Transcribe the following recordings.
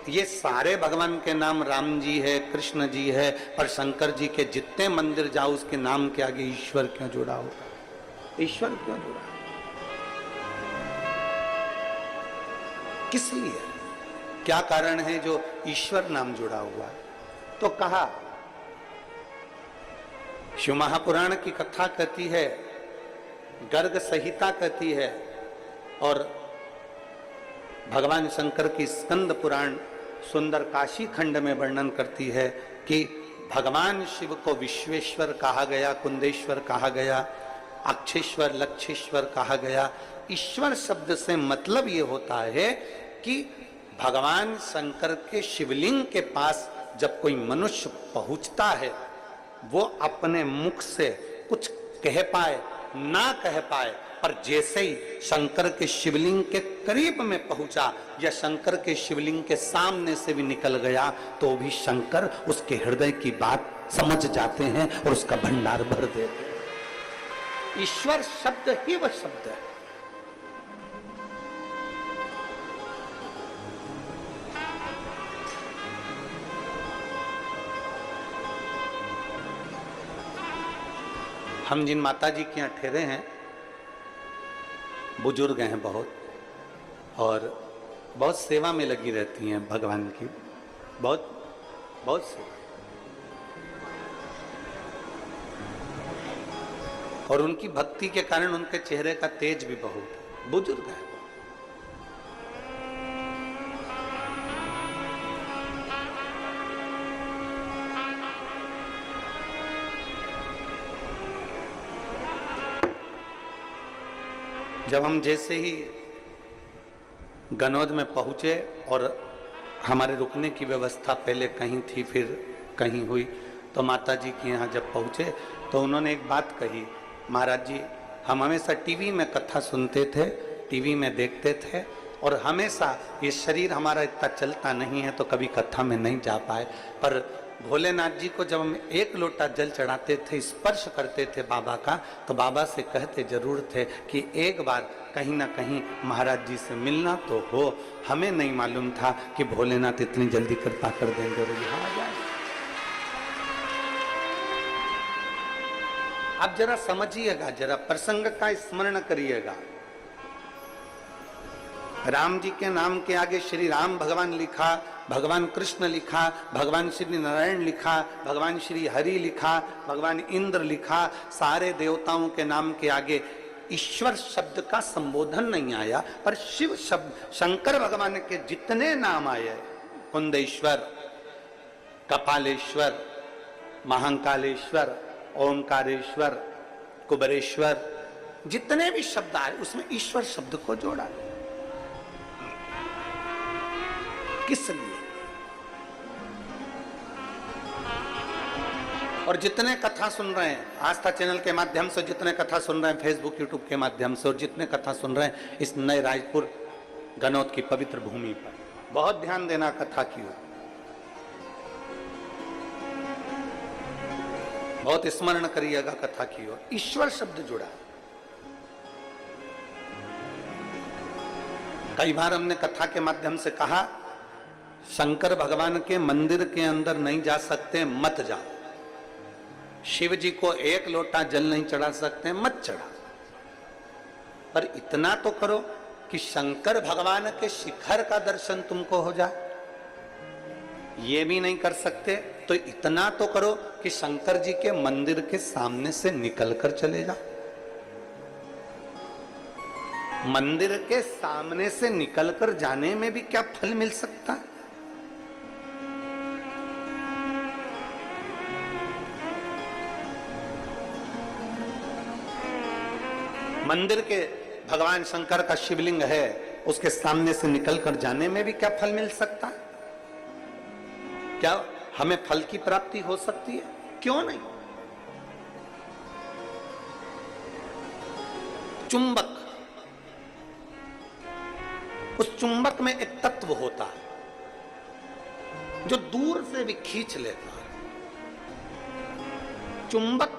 ये सारे भगवान के नाम, राम जी है, कृष्ण जी है, और शंकर जी के जितने मंदिर जाओ उसके नाम के आगे ईश्वर क्यों जुड़ा होगा? ईश्वर क्यों जुड़ा? किस लिए? क्या कारण है जो ईश्वर नाम जुड़ा हुआ? तो कहा, शिव महापुराण की कथा कहती है, गर्ग संहिता कहती है, और भगवान शंकर की स्कंद पुराण सुंदर काशी खंड में वर्णन करती है कि भगवान शिव को विश्वेश्वर कहा गया, कुंदेश्वर कहा गया, अक्षेश्वर, लक्षेश्वर कहा गया। ईश्वर शब्द से मतलब ये होता है कि भगवान शंकर के शिवलिंग के पास जब कोई मनुष्य पहुंचता है, वो अपने मुख से कुछ कह पाए ना कह पाए, पर जैसे ही शंकर के शिवलिंग के करीब में पहुंचा या शंकर के शिवलिंग के सामने से भी निकल गया, तो भी शंकर उसके हृदय की बात समझ जाते हैं और उसका भंडार भर देते हैं। ईश्वर शब्द ही वह शब्द है। हम जिन माता जी के यहाँ ठहरे हैं, बुजुर्ग हैं बहुत, और बहुत सेवा में लगी रहती हैं भगवान की, बहुत बहुत सेवा, और उनकी भक्ति के कारण उनके चेहरे का तेज भी बहुत है। बुजुर्ग है। जब हम जैसे ही गनौद में पहुंचे और हमारे रुकने की व्यवस्था पहले कहीं थी फिर कहीं हुई, तो माता जी के यहाँ जब पहुंचे तो उन्होंने एक बात कही, महाराज जी हम हमेशा टीवी में कथा सुनते थे, टीवी में देखते थे, और हमेशा ये शरीर हमारा इतना चलता नहीं है तो कभी कथा में नहीं जा पाए, पर भोलेनाथ जी को जब हम एक लोटा जल चढ़ाते थे, स्पर्श करते थे बाबा का, तो बाबा से कहते जरूर थे कि एक बार कहीं ना कहीं महाराज जी से मिलना तो हो। हमें नहीं मालूम था कि भोलेनाथ इतनी जल्दी कृपा कर देंगे और यहाँ आ जाए। आप जरा समझिएगा, जरा प्रसंग का स्मरण करिएगा। राम जी के नाम के आगे श्री राम भगवान लिखा, भगवान कृष्ण लिखा, भगवान श्री नारायण लिखा, भगवान श्री हरि लिखा, भगवान इंद्र लिखा, सारे देवताओं के नाम के आगे ईश्वर शब्द का संबोधन नहीं आया, पर शिव शब्द, शंकर भगवान के जितने नाम आए, कुंदेश्वर, कपालेश्वर, महाकालेश्वर, ओमकारेश्वर, कुबरेश्वर, जितने भी शब्द आए उसमें ईश्वर शब्द को जोड़ा। किस लिए? और जितने कथा सुन रहे हैं आस्था चैनल के माध्यम से, जितने कथा सुन रहे हैं फेसबुक यूट्यूब के माध्यम से, और जितने कथा सुन रहे हैं इस नए रायपुर गनौद की पवित्र भूमि पर, बहुत ध्यान देना कथा की ओर, बहुत स्मरण करिएगा कथा की ओर। ईश्वर शब्द जुड़ा। कई बार हमने कथा के माध्यम से कहा, शंकर भगवान के मंदिर के अंदर नहीं जा सकते, मत जाओ। शिव जी को एक लोटा जल नहीं चढ़ा सकते, मत चढ़ा। पर इतना तो करो कि शंकर भगवान के शिखर का दर्शन तुमको हो जाए। ये भी नहीं कर सकते तो इतना तो करो कि शंकर जी के मंदिर के सामने से निकलकर चले जाओ। मंदिर के सामने से निकलकर जाने में भी क्या फल मिल सकता है? मंदिर के भगवान शंकर का शिवलिंग है, उसके सामने से निकलकर जाने में भी क्या फल मिल सकता है? क्या हमें फल की प्राप्ति हो सकती है? क्यों नहीं? चुंबक, उस चुंबक में एक तत्व होता है जो दूर से भी खींच लेता है। चुंबक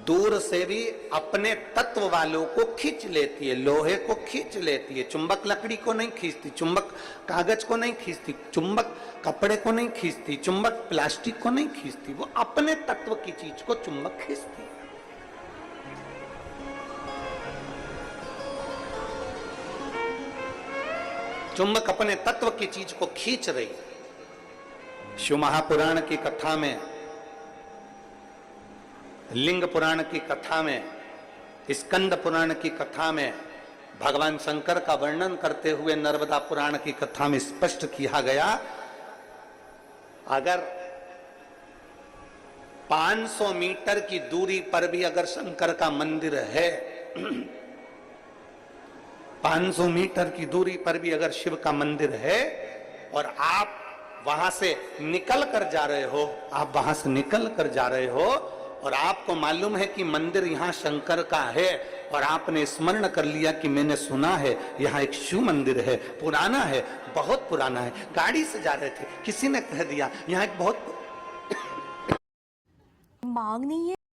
दूर से भी अपने तत्व वालों को खींच लेती है, लोहे को खींच लेती है। चुंबक लकड़ी को नहीं खींचती, चुंबक कागज को नहीं खींचती, चुंबक कपड़े को नहीं खींचती, चुंबक प्लास्टिक को नहीं खींचती, वो अपने तत्व की चीज को चुंबक खींचती है। चुंबक अपने तत्व की चीज को खींच रही है। शिव महापुराण की कथा में, लिंग पुराण की कथा में, स्कंद पुराण की कथा में भगवान शंकर का वर्णन करते हुए नर्मदा पुराण की कथा में स्पष्ट किया गया, अगर 500 मीटर की दूरी पर भी अगर शंकर का मंदिर है, 500 मीटर की दूरी पर भी अगर शिव का मंदिर है और आप वहां से निकल कर जा रहे हो, आप वहां से निकल कर जा रहे हो और आपको मालूम है कि मंदिर यहां शंकर का है और आपने स्मरण कर लिया कि मैंने सुना है यहां एक शिव मंदिर है, पुराना है, बहुत पुराना है, गाड़ी से जा रहे थे, किसी ने कह दिया यहां एक बहुत मांग नहीं है।